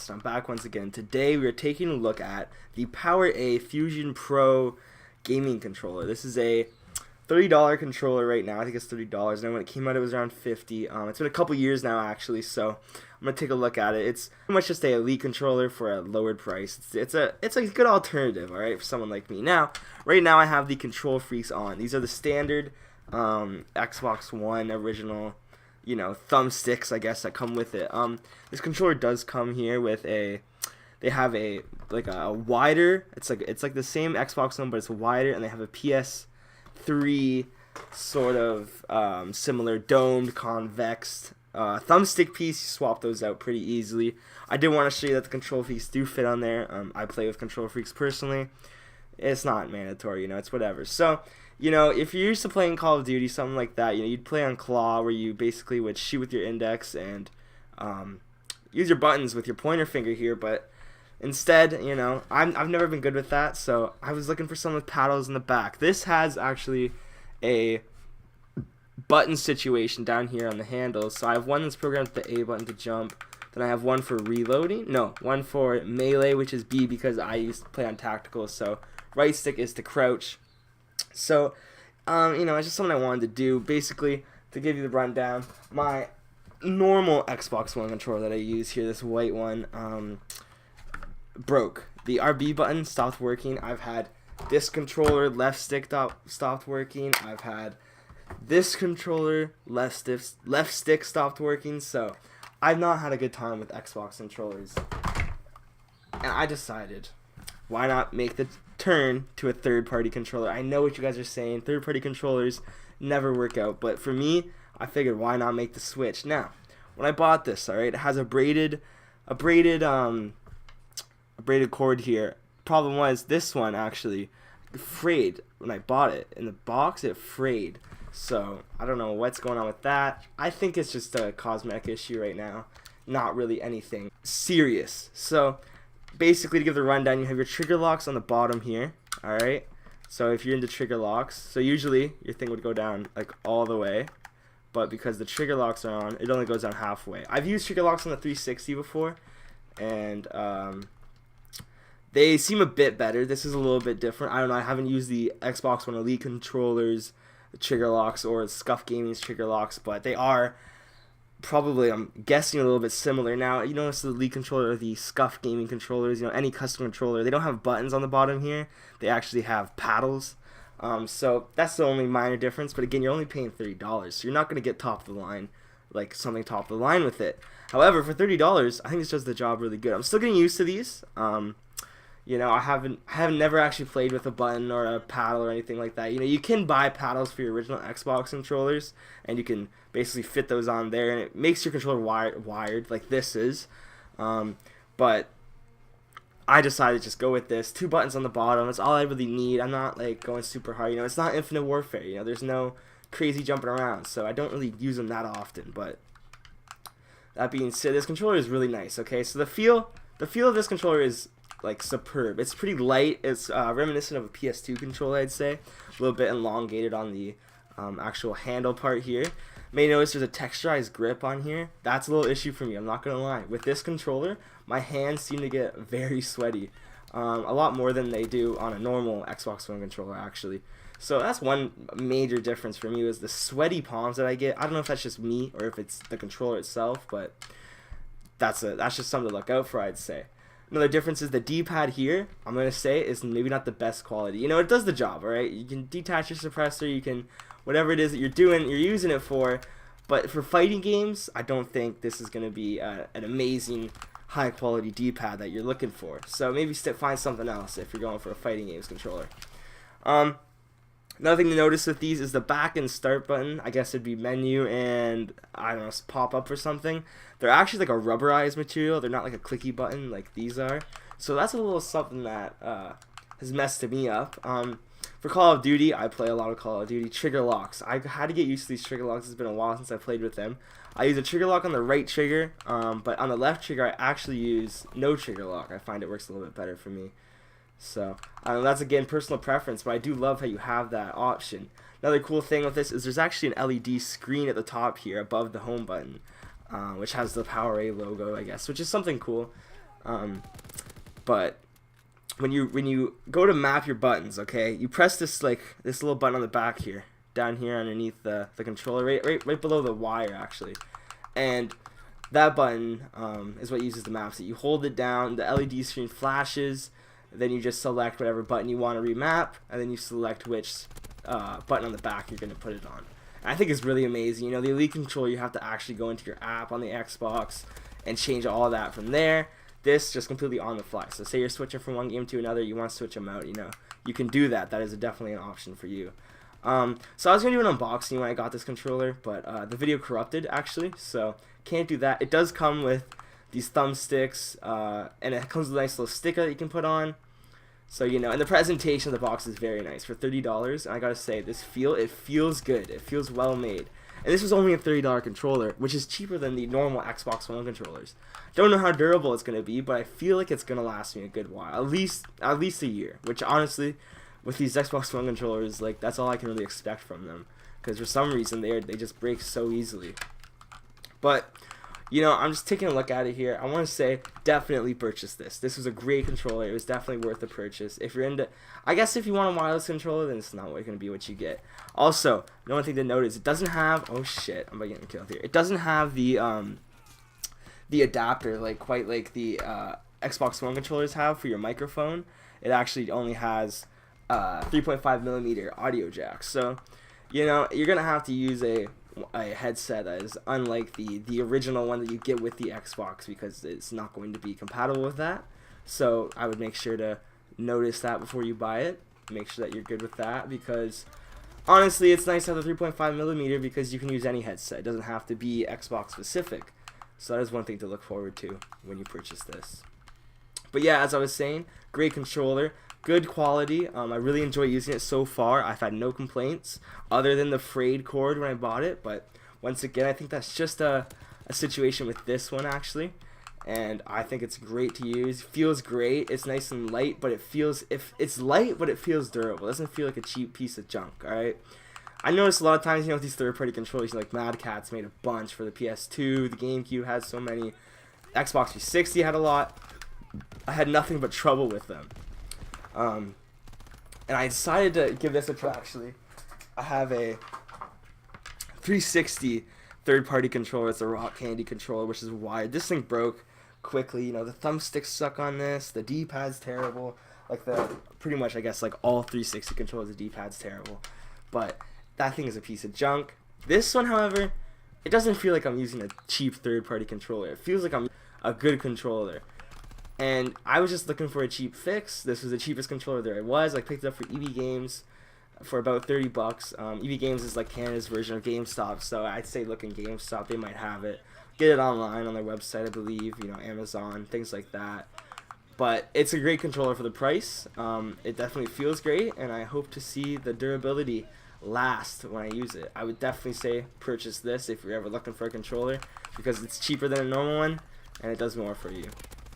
podcast. I'm back once again. Today we are taking a look at the PowerA Fusion Pro gaming controller. This is a $30 controller right now. I think it's $30. And when it came out, it was around $50. It's been a couple years now, actually. So I'm gonna take a look at it. It's pretty much just a elite controller for a lowered price. It's a good alternative, all right, for someone like me. Now, right now I have the Control Freaks on. These are the standard Xbox One original, you know, thumbsticks, I guess, that come with it. This controller does come here with they have a wider. It's like the same Xbox One, but it's wider, and they have a PS3 sort of similar domed, convex thumbstick piece. You swap those out pretty easily. I did want to show you that the Control Freaks do fit on there. I play with Control Freaks personally. It's not mandatory, you know, it's whatever. So, you know, if you're used to playing Call of Duty, something like that, you know, you'd play on claw, where you basically would shoot with your index and use your buttons with your pointer finger here. But instead, you know, I've never been good with that, so I was looking for some with paddles in the back. This has actually a button situation down here on the handles. So I have one that's programmed with the A button to jump. Then I have one for reloading. No, one for melee, which is B, because I used to play on tactical. So right stick is to crouch. So, you know, it's just something I wanted to do. Basically, to give you the rundown, my normal Xbox One controller that I use here, this white one, broke. The RB button stopped working. I've had this controller, left stick stopped working. I've had this controller, left stick stopped working. So, I've not had a good time with Xbox controllers. And I decided, why not make the turn to a third-party controller? I know what you guys are saying. Third-party controllers never work out. But for me, I figured, why not make the switch? Now, when I bought this, alright, it has a braided cord here. Problem was, this one actually frayed when I bought it. In the box, it frayed. So, I don't know what's going on with that. I think it's just a cosmetic issue right now. Not really anything serious. So, basically, to give the rundown, you have your trigger locks on the bottom here. Alright? So, if you're into trigger locks, so usually your thing would go down like all the way. But because the trigger locks are on, it only goes down halfway. I've used trigger locks on the 360 before, and they seem a bit better. This is a little bit different. I don't know. I haven't used the Xbox One Elite controllers, the trigger locks, or Scuff Gaming's trigger locks, but they are probably, I'm guessing, a little bit similar. Now, you notice the Elite controller, the Scuff Gaming controllers, you know, any custom controller, they don't have buttons on the bottom here. They actually have paddles. So that's the only minor difference. But again, you're only paying $30, so you're not going to get top of the line, like something top of the line with it. However, for $30, I think it does the job really good. I'm still getting used to these. You know, I haven't never actually played with a button or a paddle or anything like that. You know, you can buy paddles for your original Xbox controllers, and you can basically fit those on there, and it makes your controller wired like this is. But I decided to just go with this. 2 buttons on the bottom. That's all I really need. I'm not like going super hard. You know, it's not Infinite Warfare. You know, there's no crazy jumping around, so I don't really use them that often. But that being said, this controller is really nice. Okay, so the feel of this controller is like superb. It's pretty light. It's reminiscent of a PS2 controller, I'd say. A little bit elongated on the actual handle part here. May notice there's a texturized grip on here. That's a little issue for me, I'm not gonna lie. With this controller, my hands seem to get very sweaty. A lot more than they do on a normal Xbox One controller, actually. So that's one major difference for me, is the sweaty palms that I get. I don't know if that's just me or if it's the controller itself, but that's just something to look out for, I'd say. Another difference is the D-pad here, I'm going to say, is maybe not the best quality. You know, it does the job, alright? You can detach your suppressor, you can, whatever it is that you're doing, you're using it for. But for fighting games, I don't think this is going to be an amazing, high-quality D-pad that you're looking for. So maybe find something else if you're going for a fighting games controller. Another thing to notice with these is the back and start button. I guess it'd be menu and, I don't know, pop up or something. They're actually like a rubberized material. They're not like a clicky button like these are. So that's a little something that has messed me up. For Call of Duty, I play a lot of Call of Duty. Trigger locks. I had to get used to these trigger locks. It's been a while since I played with them. I use a trigger lock on the right trigger, but on the left trigger, I actually use no trigger lock. I find it works a little bit better for me. So, that's again personal preference, but I do love how you have that option. Another cool thing with this is there's actually an LED screen at the top here above the home button, which has the PowerA logo, I guess, which is something cool. But when you go to map your buttons, okay, you press this little button on the back here, down here underneath the controller, right below the wire actually, and that button is what uses the maps. You hold it down, the LED screen flashes, then you just select whatever button you want to remap, and then you select which button on the back you're going to put it on. And I think it's really amazing. You know, the Elite controller, you have to actually go into your app on the Xbox and change all of that from there. This just completely on the fly. So say you're switching from one game to another, you want to switch them out, you know, you can do that. That is definitely an option for you. So I was going to do an unboxing when I got this controller, but the video corrupted actually, so can't do that. It does come with these thumbsticks, and it comes with a nice little sticker that you can put on. So, you know, and the presentation of the box is very nice for $30. And I gotta say, it feels good. It feels well made. And this was only a $30 controller, which is cheaper than the normal Xbox One controllers. Don't know how durable it's gonna be, but I feel like it's gonna last me a good while, at least a year. Which honestly, with these Xbox One controllers, like that's all I can really expect from them, because for some reason they just break so easily. But you know, I'm just taking a look at it here. I want to say, definitely purchase this. This was a great controller. It was definitely worth the purchase. If you're into, I guess if you want a wireless controller, then it's not going to be what you get. Also, the one thing to note is it doesn't have, oh shit, I'm about getting killed here. It doesn't have the adapter, like quite like the Xbox One controllers have for your microphone. It actually only has 3.5mm audio jack. So, you know, you're going to have to use a headset that is unlike the original one that you get with the Xbox, because it's not going to be compatible with that. So I would make sure to notice that before you buy it. Make sure that you're good with that, because honestly it's nice to have the 3.5mm because you can use any headset. It doesn't have to be Xbox specific. So that is one thing to look forward to when you purchase this. But yeah, as I was saying, great controller. Good quality. I really enjoy using it so far. I've had no complaints other than the frayed cord when I bought it. But once again, I think that's just a situation with this one actually. And I think it's great to use. Feels great. It's nice and light, but it's light, but it feels durable. It doesn't feel like a cheap piece of junk. All right. I noticed a lot of times, you know, with these third-party controllers, like Mad Catz made a bunch for the PS2. The GameCube had so many. Xbox 360 had a lot. I had nothing but trouble with them. And I decided to give this a try actually. I have a 360 third-party controller. It's a Rock Candy controller, which is wired. This thing broke quickly. You know, the thumbsticks suck on this. The D-pad's terrible. Like pretty much, I guess, like all 360 controllers, the D-pad's terrible. But that thing is a piece of junk. This one, however, it doesn't feel like I'm using a cheap third-party controller. It feels like I'm a good controller. And I was just looking for a cheap fix. This was the cheapest controller there was. I picked it up for EB Games for about $30. EB Games is like Canada's version of GameStop, so I'd say look in GameStop. They might have it. Get it online on their website, I believe. You know, Amazon, things like that. But it's a great controller for the price. It definitely feels great, and I hope to see the durability last when I use it. I would definitely say purchase this if you're ever looking for a controller, because it's cheaper than a normal one, and it does more for you.